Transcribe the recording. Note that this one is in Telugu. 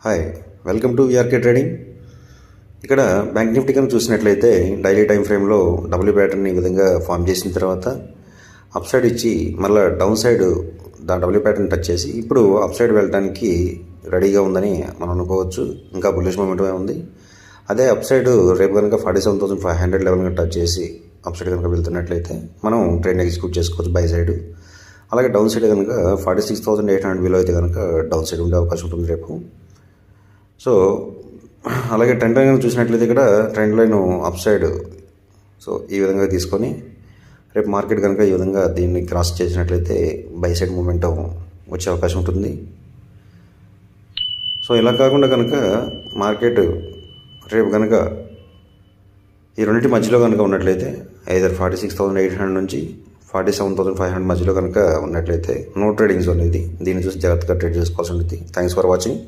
Hi, welcome to VRK trading. ఇక్కడ బ్యాంక్ నిఫ్టీ కనుక చూసినట్లయితే డైలీ టైం ఫ్రేమ్లో డబ్ల్యూ ప్యాటర్న్ ఈ విధంగా ఫామ్ చేసిన తర్వాత అప్ సైడ్ ఇచ్చి మళ్ళీ down side W pattern touch చేసి ఇప్పుడు అప్ సైడ్ వెళ్ళడానికి రెడీగా ఉందని మనం అనుకోవచ్చు. ఇంకా బుల్లిష్ మూమెంటమే ఉంది. అదే అప్ సైడ్ రేపు కనుక 47,500 లెవెల్ కనుక టచ్ చేసి అప్ సైడ్ కనుక వెళ్తున్నట్లయితే మనం ట్రేడ్ ఎగ్జిక్యూట్ చేసుకోవచ్చు బై సైడ్. అలాగే డౌన్ సైడ్ కనుక 46,800 బిలో అయితే కనుక డౌన్ సైడ్ ఉండే అవకాశం ఉంటుంది రేపు. సో అలాగే ట్రెండ్ లైన్ చూసినట్లయితే ఇక్కడ trend line up side so ఈ విధంగా తీసుకొని రేపు మార్కెట్ కనుక ఈ విధంగా దీన్ని క్రాస్ చేసినట్లయితే బై సైడ్ మూమెంటం వచ్చే అవకాశం ఉంటుంది. సో ఇలా కాకుండా కనుక మార్కెట్ రేపు కనుక ఈ రెండింటి మధ్యలో కనుక ఉన్నట్లయితే ఐదర్ 46,800 నుంచి 47,500 మధ్యలో కనుక ఉన్నట్లయితే నో ట్రేడింగ్ జోన్ ఇది. దీన్ని చూసి జాగ్రత్తగా ట్రేడ్ చేసుకోవాల్సి ఉంటుంది. Thanks for watching.